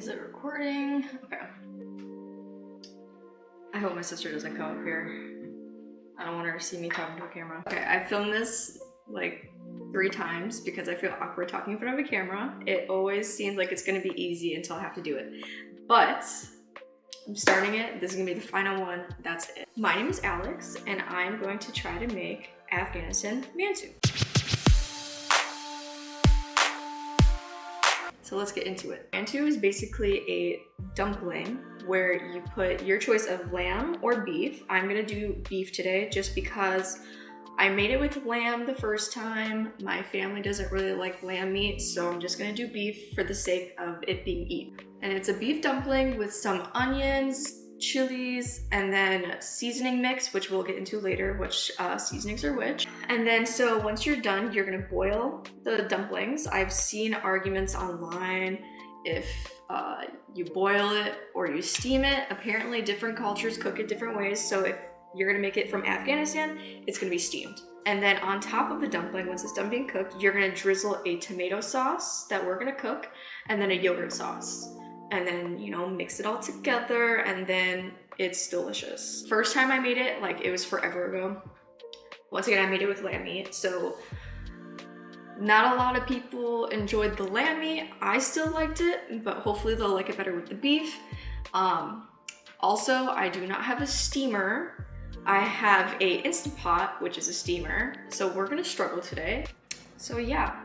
Is it recording? Okay. I hope my sister doesn't come up here. I don't want her to see me talking to a camera. Okay, I filmed this like 3 times because I feel awkward talking in front of a camera. It always seems like it's gonna be easy until I have to do it. But I'm starting it. This is gonna be the final one. That's it. My name is Alex, and I'm going to try to make Afghanistan mantu. So let's get into it. Mantu is basically a dumpling where you put your choice of lamb or beef. I'm gonna do beef today just because I made it with lamb the first time. My family doesn't really like lamb meat, so I'm just gonna do beef for the sake of it being eaten. And it's a beef dumpling with some onions, chilies, and then seasoning mix, which we'll get into later, which seasonings are which. And then so once you're done, you're gonna boil the dumplings. I've seen arguments online if you boil it or you steam it. Apparently different cultures cook it different ways, so if you're gonna make it from Afghanistan, it's gonna be steamed. And then on top of the dumpling, once it's done being cooked, you're gonna drizzle a tomato sauce that we're gonna cook, and then a yogurt sauce. And then, you know, mix it all together, and then it's delicious. First time I made it, like, it was forever ago. Once again, I made it with lamb meat, so not a lot of people enjoyed the lamb meat. I still liked it, but hopefully they'll like it better with the beef. Also, I do not have a steamer. I have a Instant Pot, which is a steamer, so we're gonna struggle today. So yeah,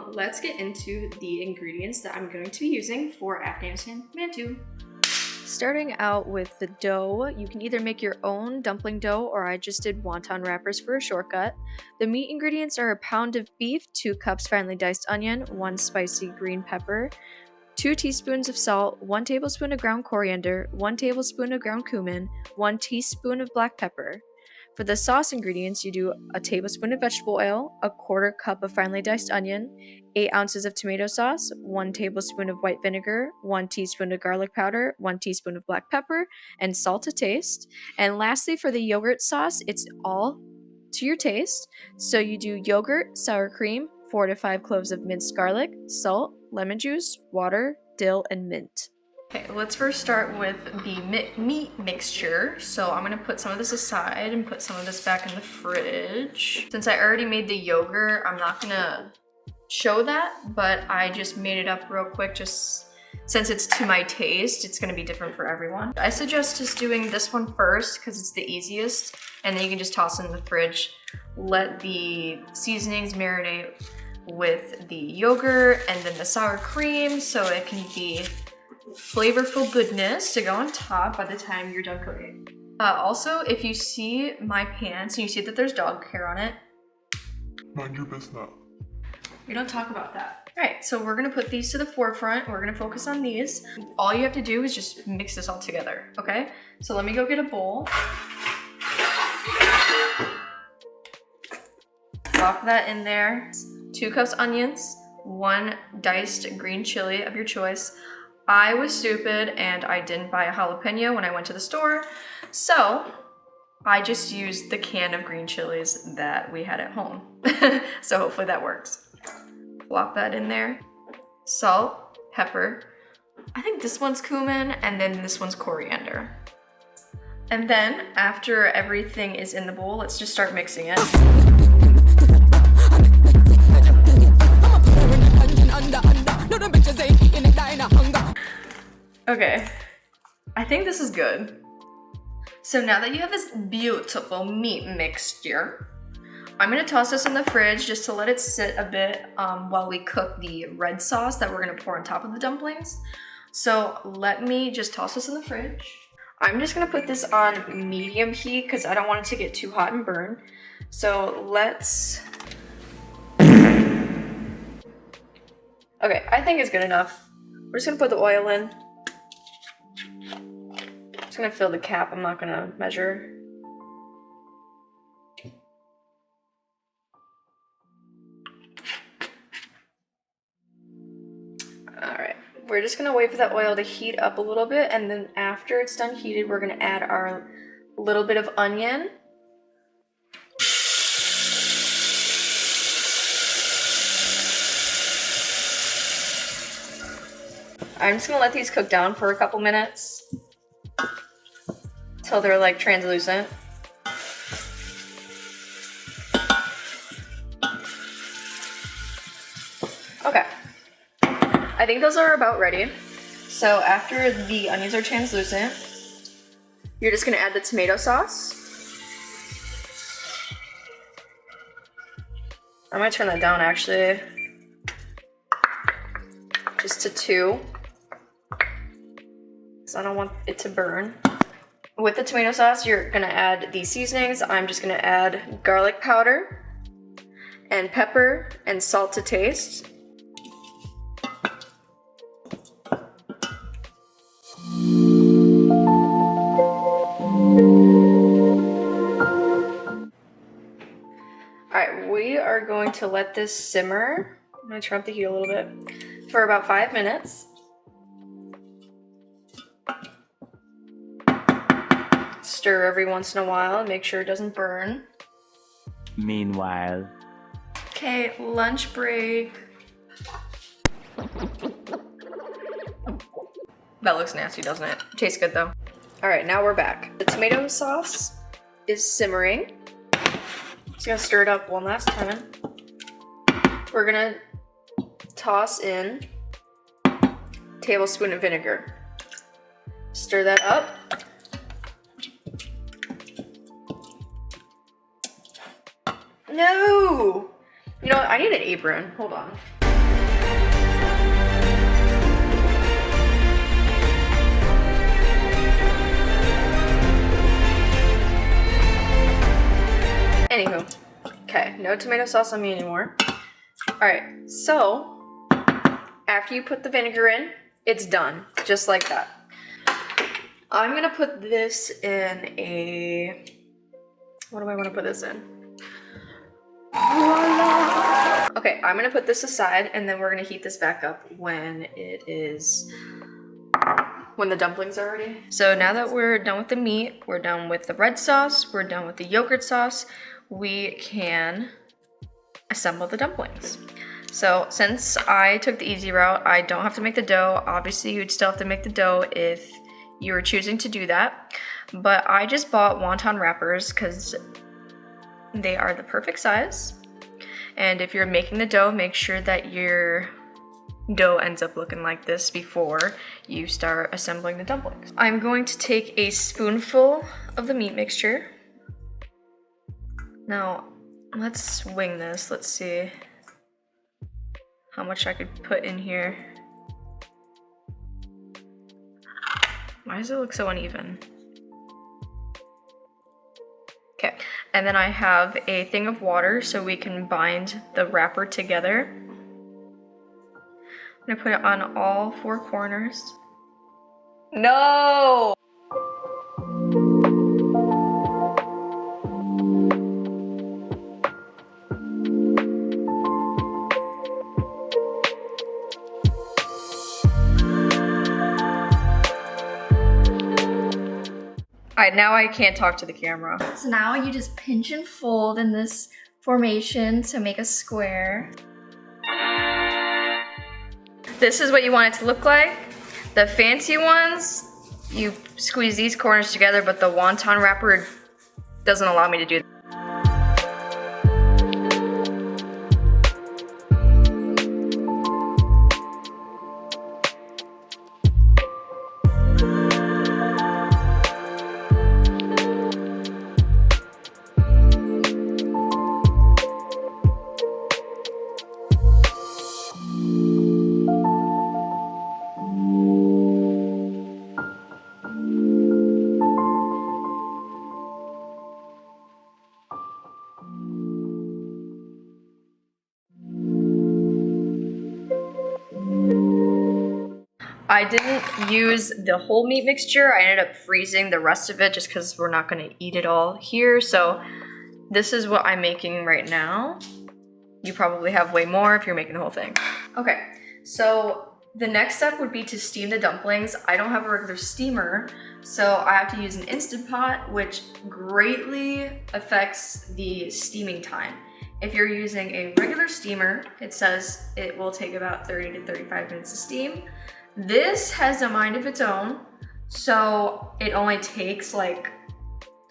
let's get into the ingredients that I'm going to be using for Afghanistan mantu. Starting out with the dough, you can either make your own dumpling dough, or I just did wonton wrappers for a shortcut. The meat ingredients are a pound of beef, 2 cups finely diced onion, 1 spicy green pepper, 2 teaspoons of salt, 1 tablespoon of ground coriander, 1 tablespoon of ground cumin, 1 teaspoon of black pepper. For the sauce ingredients, you do a tablespoon of vegetable oil, a 1/4 cup of finely diced onion, 8 ounces of tomato sauce, 1 tablespoon of white vinegar, 1 teaspoon of garlic powder, 1 teaspoon of black pepper, and salt to taste. And lastly, for the yogurt sauce, it's all to your taste. So you do yogurt, sour cream, 4 to 5 cloves of minced garlic, salt, lemon juice, water, dill, and mint. Okay, let's first start with the meat mixture. So I'm gonna put some of this aside and put some of this back in the fridge. Since I already made the yogurt, I'm not gonna show that, but I just made it up real quick just since it's to my taste. It's gonna be different for everyone. I suggest just doing this one first because it's the easiest, and then you can just toss it in the fridge. Let the seasonings marinate with the yogurt and then the sour cream so it can be flavorful goodness to go on top by the time you're done cooking. Also, if you see my pants and you see that there's dog hair on it, mind your business. We don't talk about that. All right, so we're gonna put these to the forefront. We're gonna focus on these. All you have to do is just mix this all together, okay? So let me go get a bowl. Drop that in there. 2 cups onions, 1 diced green chili of your choice. I was stupid and I didn't buy a jalapeno when I went to the store, so I just used the can of green chilies that we had at home. So hopefully that works. Plop that in there. Salt, pepper. I think this one's cumin, and then this one's coriander. And then after everything is in the bowl, let's just start mixing it. Okay, I think this is good. So now that you have this beautiful meat mixture, I'm gonna toss this in the fridge just to let it sit a bit while we cook the red sauce that we're gonna pour on top of the dumplings. So let me just toss this in the fridge. I'm just gonna put this on medium heat because I don't want it to get too hot and burn. So let's... Okay, I think it's good enough. We're just gonna put the oil in. Just gonna fill the cap, I'm not gonna measure. Alright, we're just gonna wait for that oil to heat up a little bit, and then after it's done heated, we're gonna add our little bit of onion. I'm just gonna let these cook down for a couple minutes till they're like translucent. Okay, I think those are about ready. So after the onions are translucent, you're just gonna add the tomato sauce. I might turn that down actually, just to 2, because I don't want it to burn. With the tomato sauce, you're gonna add the seasonings. I'm just gonna add garlic powder and pepper and salt to taste. Alright, we are going to let this simmer. I'm gonna turn up the heat a little bit for about 5 minutes. Stir every once in a while and make sure it doesn't burn. Meanwhile. Okay, lunch break. That looks nasty, doesn't it? Tastes good though. Alright, now we're back. The tomato sauce is simmering. Just gonna stir it up one last time. We're gonna toss in a tablespoon of vinegar. Stir that up. No! You know what? I need an apron. Hold on. Anywho, okay, no tomato sauce on me anymore. All right, so after you put the vinegar in, it's done, just like that. I'm gonna put this in a, what do I wanna put this in? Okay, I'm gonna put this aside and then we're gonna heat this back up when the dumplings are ready. So now that we're done with the meat, we're done with the red sauce, we're done with the yogurt sauce, we can assemble the dumplings. So since I took the easy route, I don't have to make the dough. Obviously, you'd still have to make the dough if you were choosing to do that. But I just bought wonton wrappers because they are the perfect size. And if you're making the dough, make sure that your dough ends up looking like this before you start assembling the dumplings. I'm going to take a spoonful of the meat mixture. Now, let's swing this. Let's see how much I could put in here. Why does it look so uneven? Okay, and then I have a thing of water so we can bind the wrapper together. I'm gonna put it on all 4 corners. No! Alright, now I can't talk to the camera. So now you just pinch and fold in this formation to make a square. This is what you want it to look like. The fancy ones, you squeeze these corners together, but the wonton wrapper doesn't allow me to do that. I didn't use the whole meat mixture. I ended up freezing the rest of it just because we're not going to eat it all here. So this is what I'm making right now. You probably have way more if you're making the whole thing. Okay, so the next step would be to steam the dumplings. I don't have a regular steamer, so I have to use an Instant Pot, which greatly affects the steaming time. If you're using a regular steamer, it says it will take about 30 to 35 minutes to steam. This has a mind of its own, so it only takes like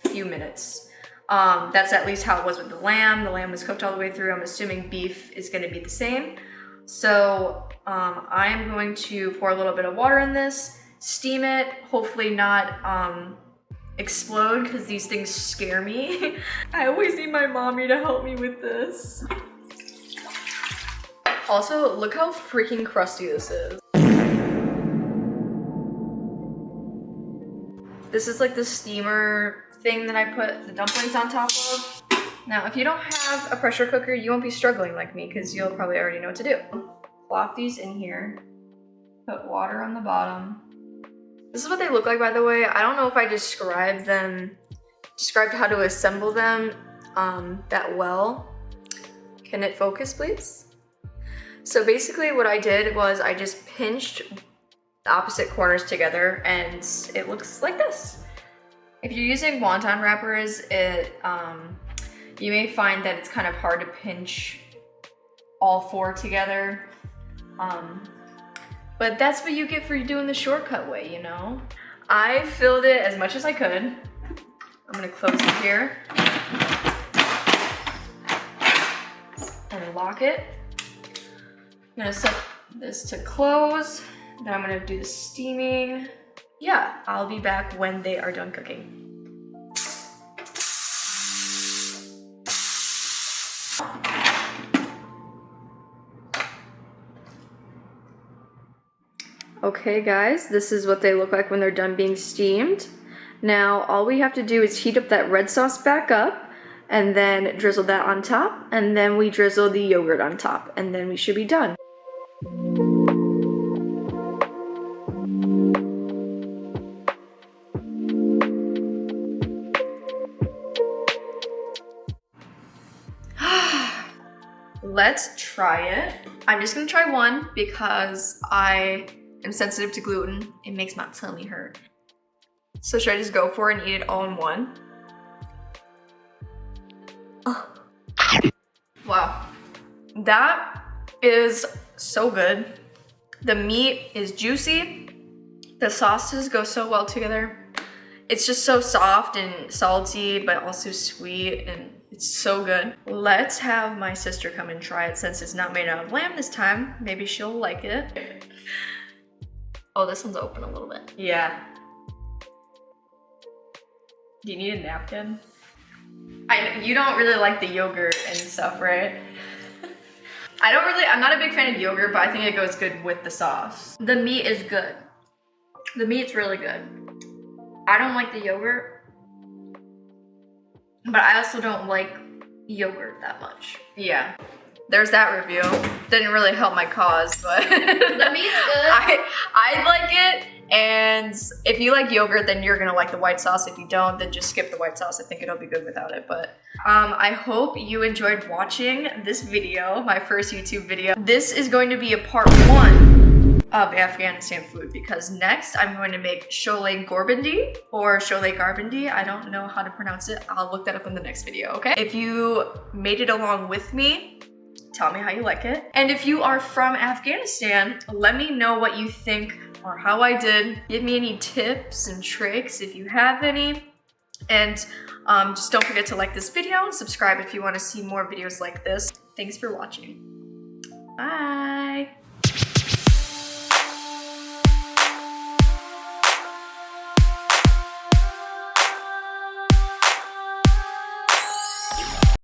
a few minutes. That's at least how it was with the lamb. The lamb was cooked all the way through. I'm assuming beef is gonna be the same. So I'm going to pour a little bit of water in this, steam it, hopefully not explode because these things scare me. I always need my mommy to help me with this. Also, look how freaking crusty this is. This is like the steamer thing that I put the dumplings on top of. Now, if you don't have a pressure cooker, you won't be struggling like me because you'll probably already know what to do. Plop these in here, put water on the bottom. This is what they look like, by the way. I don't know if I described how to assemble them that well. Can it focus, please? So basically what I did was I just pinched the opposite corners together and it looks like this. If you're using wonton wrappers, you may find that it's kind of hard to pinch all four together. But that's what you get for doing the shortcut way, you know? I filled it as much as I could. I'm gonna close it here and lock it. I'm gonna set this to close. Then I'm gonna do the steaming. Yeah, I'll be back when they are done cooking. Okay guys, this is what they look like when they're done being steamed. Now all we have to do is heat up that red sauce back up and then drizzle that on top, and then we drizzle the yogurt on top, and then we should be done. Let's try it. I'm just gonna try one because I am sensitive to gluten. It makes my tummy hurt. So should I just go for it and eat it all in one? Oh. Wow, that is so good. The meat is juicy. The sauces go so well together. It's just so soft and salty, but also sweet, and it's so good. Let's have my sister come and try it since it's not made out of lamb this time. Maybe she'll like it. Oh, this one's open a little bit. Yeah. Do you need a napkin? You don't really like the yogurt and stuff, right? I'm not a big fan of yogurt, but I think it goes good with the sauce. The meat is good. The meat's really good. I don't like the yogurt, but I also don't like yogurt that much. Yeah. There's that review. Didn't really help my cause, but The meat's good. I like it. And if you like yogurt, then you're gonna like the white sauce. If you don't, then just skip the white sauce. I think it'll be good without it. But I hope you enjoyed watching this video, my first YouTube video. This is going to be a part 1 of Afghanistan food, because next I'm going to make sholay gorbandi or sholay garbandi. I don't know how to pronounce it. I'll look that up in the next video, okay? If you made it along with me, tell me how you like it. And if you are from Afghanistan, let me know what you think or how I did. Give me any tips and tricks if you have any. And just don't forget to like this video and subscribe if you want to see more videos like this. Thanks for watching. Bye.